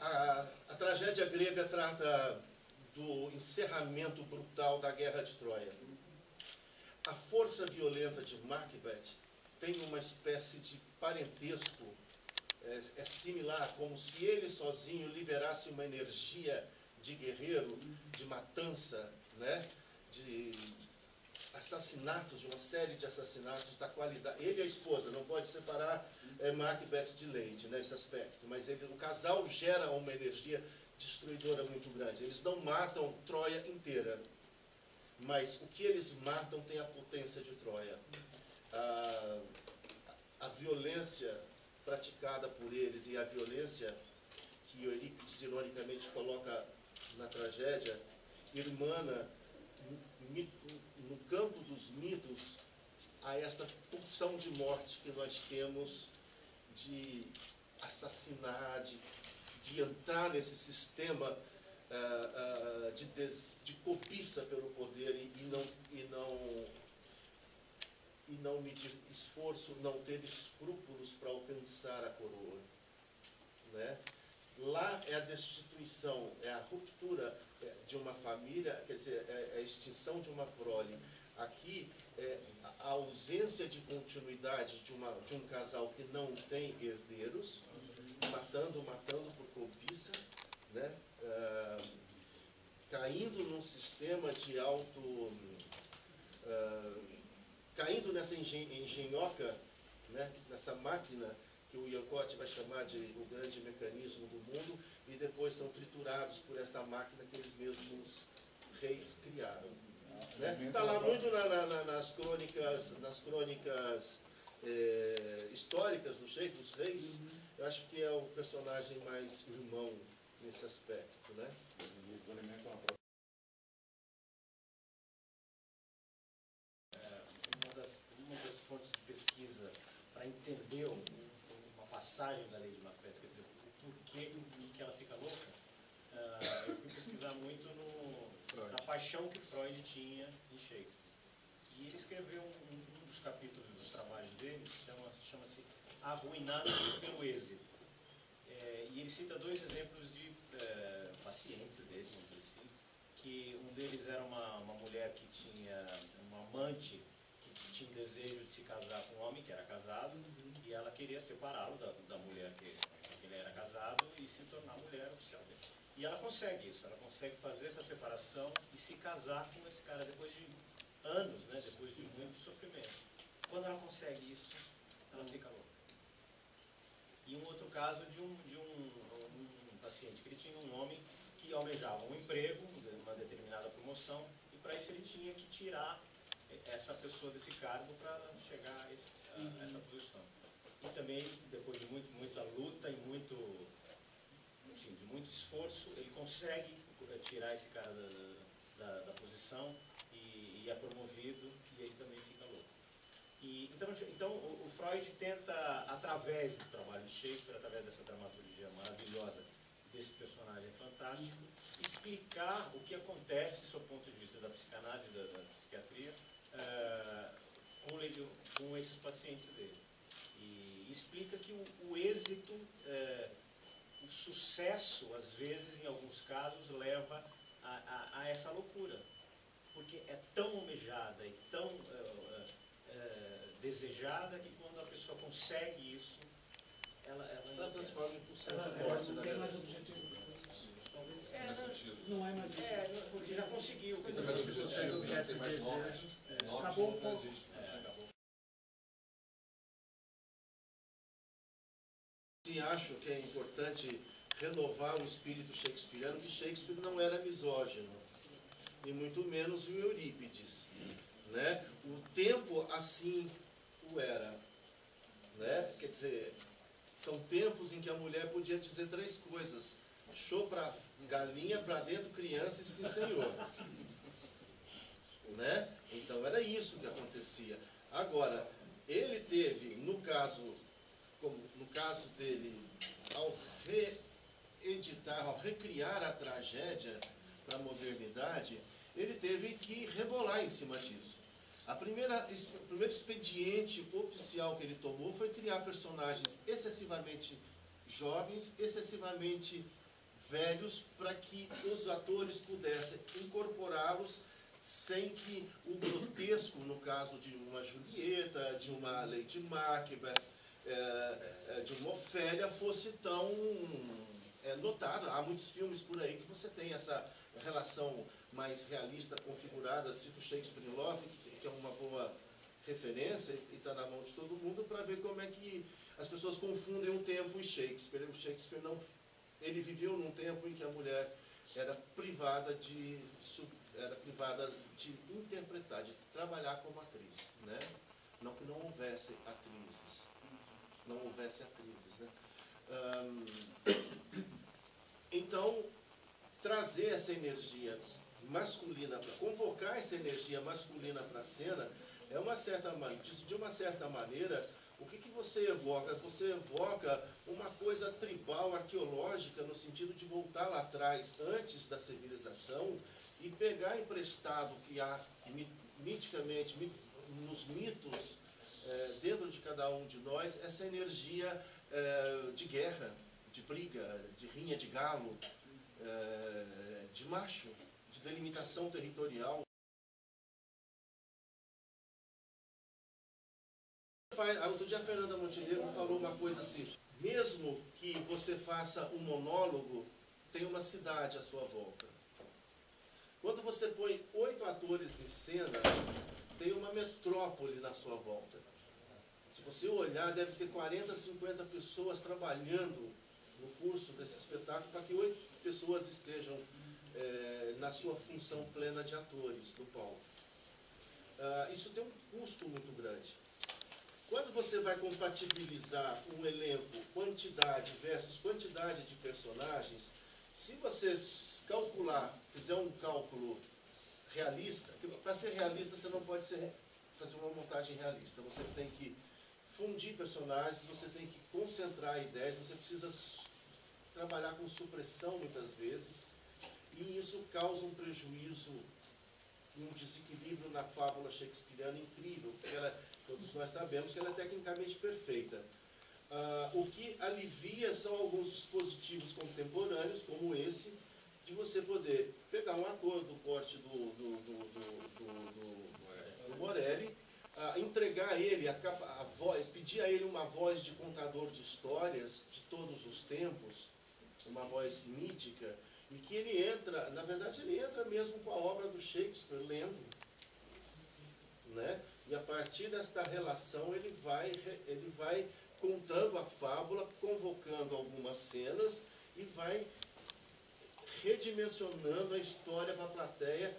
A tragédia grega trata do encerramento brutal da Guerra de Troia. A força violenta de Macbeth tem uma espécie de parentesco, é similar, como se ele sozinho liberasse uma energia de guerreiro, de matança, né? De assassinatos, de uma série de assassinatos da qualidade. Ele e a esposa, não pode separar Macbeth de Lady nesse aspecto, mas o casal gera uma energia destruidora muito grande. Eles não matam Troia inteira, mas o que eles matam tem a potência de Troia. A violência praticada por eles e a violência que Eurípides ironicamente coloca na tragédia, irmana no campo dos mitos a esta pulsão de morte que nós temos de assassinar, de entrar nesse sistema de cobiça pelo poder e não medir esforço, não ter escrúpulos para alcançar a coroa, né? Lá é a destituição, é a ruptura de uma família, quer dizer, é a extinção de uma prole. Aqui é a ausência de continuidade de um casal que não tem herdeiros, matando por cobiça, né? Caindo num sistema de caindo nessa engenhoca, né? Nessa máquina que o Ian Cott vai chamar de o grande mecanismo do mundo, e depois são triturados por esta máquina que eles mesmos reis criaram. Está lá muito nas crônicas históricas do Shakespeare, dos reis. Eu acho que é o personagem mais irmão nesse aspecto, né? Uma das fontes de pesquisa para entender uma passagem da lei de Macbeth, quer dizer, o porquê que ela fica louca, eu fui pesquisar muito na paixão que Freud tinha em Shakespeare. E ele escreveu um dos capítulos dos trabalhos dele, chama-se Arruinados pelo Êxito. E ele cita dois exemplos de pacientes dele, vamos dizer assim, que um deles era uma mulher que tinha uma amante que tinha o desejo de se casar com um homem que era casado, e ela queria separá-lo da mulher que ele era casado e se tornar mulher oficial dele. E ela consegue isso, ela consegue fazer essa separação e se casar com esse cara depois de anos, né, depois de muito sofrimento. Quando ela consegue isso, ela fica louca. E um outro caso de um paciente que ele tinha um homem que almejava um emprego, uma determinada promoção, e para isso ele tinha que tirar essa pessoa desse cargo para chegar a essa posição. E também, depois de muita luta e de muito esforço, ele consegue tirar esse cara da posição e é promovido, e ele também fica louco. Então o Freud tenta, através do trabalho de Shakespeare, através dessa dramaturgia maravilhosa desse personagem fantástico, explicar o que acontece, sob o ponto de vista da psicanálise, da psiquiatria, com esses pacientes dele. E explica que o êxito, o sucesso, às vezes, em alguns casos, leva a essa loucura. Porque é tão almejada e tão desejada que quando a pessoa consegue isso, ela transforma em pulsão de Ela morte, não na tem verdade. mais objetivo. Não é mais porque já conseguiu. Quer dizer, você consegue o objeto de desejo. Acabou o foco. E acho que é importante renovar o espírito shakespeariano, que Shakespeare não era misógino, e muito menos o Eurípides, né? O tempo assim o era, né? Quer dizer, são tempos em que a mulher podia dizer três coisas: show para galinha, para dentro criança e sim senhor, né? Então era isso que acontecia. Agora, ele teve, no caso dele, ao reeditar, ao recriar a tragédia para a modernidade, ele teve que rebolar em cima disso. O primeiro expediente oficial que ele tomou foi criar personagens excessivamente jovens, excessivamente velhos para que os atores pudessem incorporá-los sem que o grotesco, no caso de uma Julieta, de uma Lady Macbeth, de uma Ofélia, fosse tão notado. Há muitos filmes por aí que você tem essa relação mais realista, configurada. Cito Shakespeare in Love, que é uma boa referência e está na mão de todo mundo, para ver como é que as pessoas confundem o tempo e Shakespeare. O Shakespeare não, ele viveu num tempo em que a mulher era privada de interpretar, de trabalhar como atriz, né? Não que não houvesse atrizes, né? Então, trazer essa energia masculina, convocar essa energia masculina para a cena, de uma certa maneira, o que você evoca? Você evoca uma coisa tribal, arqueológica, no sentido de voltar lá atrás, antes da civilização, e pegar emprestado que há miticamente, nos mitos, dentro de cada um de nós, essa energia de guerra, de briga, de rinha de galo, de macho, de delimitação territorial. Outro dia a Fernanda Montenegro falou uma coisa assim: mesmo que você faça um monólogo, tem uma cidade à sua volta. Quando você põe 8 atores em cena, tem uma metrópole na sua volta. Se você olhar, deve ter 40, 50 pessoas trabalhando no curso desse espetáculo para que 8 pessoas estejam na sua função plena de atores no palco. Isso tem um custo muito grande. Quando você vai compatibilizar um elenco, quantidade versus quantidade de personagens, se você fizer um cálculo realista, para ser realista você não pode fazer uma montagem realista, você tem que fundir personagens, você tem que concentrar ideias, você precisa trabalhar com supressão muitas vezes, e isso causa um prejuízo, um desequilíbrio na fábula shakespeariana incrível, porque todos nós sabemos que ela é tecnicamente perfeita. O que alivia são alguns dispositivos contemporâneos, como esse, de você poder pegar um ator do porte do Morelli, entregar a ele, pedir a ele uma voz de contador de histórias de todos os tempos, uma voz mítica, e que ele entra, na verdade ele entra mesmo com a obra do Shakespeare, lendo, né? E a partir desta relação ele vai contando a fábula, convocando algumas cenas e vai redimensionando a história para a plateia,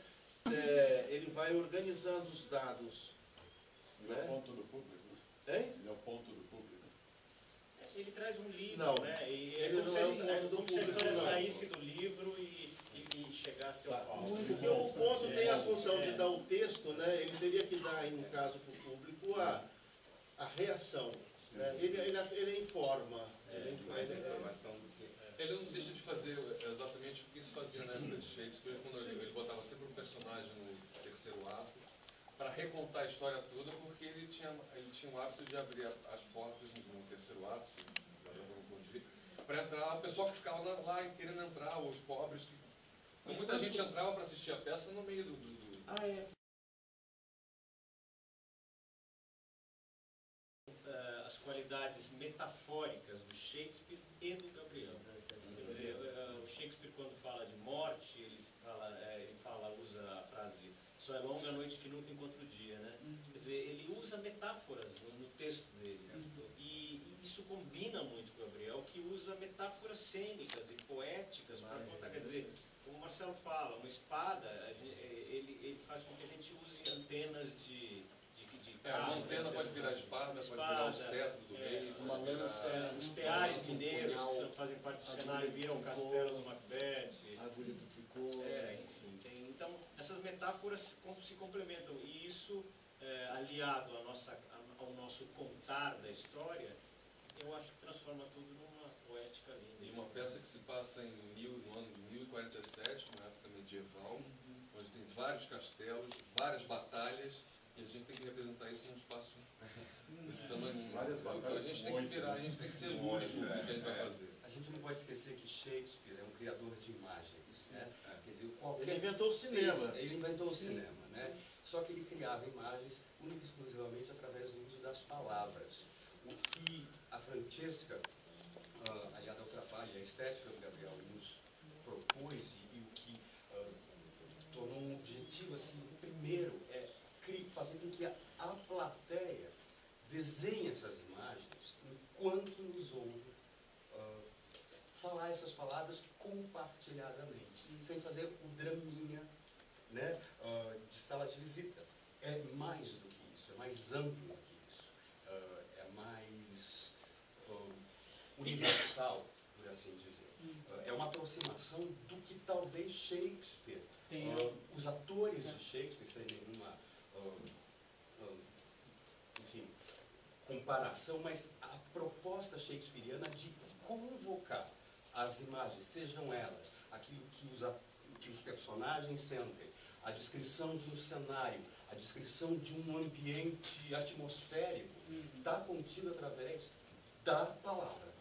ele vai organizando os dados. Ele é o ponto do público? Hein? Ele é o ponto do público? Ele traz um livro, não, né? E ele não é o ponto do como se a público, história não. saísse do livro e chegasse ao palco. Porque o ponto tem a função de dar o texto, né? Ele teria que dar, no caso, para o público, a reação. Né? Ele informa. Mais informação do que... Ele não deixa de fazer exatamente o que se fazia na época de Shakespeare, quando ele botava sempre um personagem no terceiro ato, para recontar a história toda, porque ele tinha o hábito de abrir as portas no terceiro ato, para entrar o pessoal que ficava lá querendo entrar, os pobres. Então, muita gente entrava para assistir a peça no meio As qualidades metafóricas do Shakespeare e do Gabriel. Quer dizer, o Shakespeare, quando fala de morte, ele usa a frase "só é longa a noite que nunca encontra o dia", né? Quer dizer, ele usa metáforas no texto dele. E isso combina muito com o Gabriel, que usa metáforas cênicas e poéticas para contar. Quer dizer, como o Marcelo fala, uma espada, ele faz com que a gente use antenas de uma antena pode virar espada, pode virar um cetro do rei, uma lança, os teares mineiros que fazem parte do cenário viram o castelo do Macbeth, a agulha do tricô. Enfim, então essas metáforas se complementam, e isso aliado ao nosso contar da história, eu acho que transforma tudo numa poética linda. E uma peça que se passa no ano de 1047, uma época medieval, onde tem vários castelos, várias batalhas, e a gente tem que representar isso num espaço desse tamanho. Várias batalhas, a gente tem que virar, a gente tem que ser lúdico no que a gente vai fazer. A gente não pode esquecer que Shakespeare é um criador de imagens, né? Quer dizer, Ele inventou o cinema. Ele inventou o cinema, né? Só que ele criava imagens única e exclusivamente através do uso das palavras. O que a Francesca, aliada ao trabalho e à estética do Gabriel, nos propôs e o que tornou um objetivo, assim, primeiro, é fazer com que a plateia desenhe essas imagens enquanto nos ouve falar essas palavras compartilhadamente, sem fazer o draminha, né, de sala de visita. É mais do que isso, é mais amplo do que isso, é mais universal, por assim dizer. É uma aproximação do que talvez Shakespeare, os atores de Shakespeare, sem nenhuma enfim, comparação, mas a proposta shakespeariana de convocar as imagens, sejam elas aquilo que os personagens sentem, a descrição de um cenário, a descrição de um ambiente atmosférico, está contido através da palavra.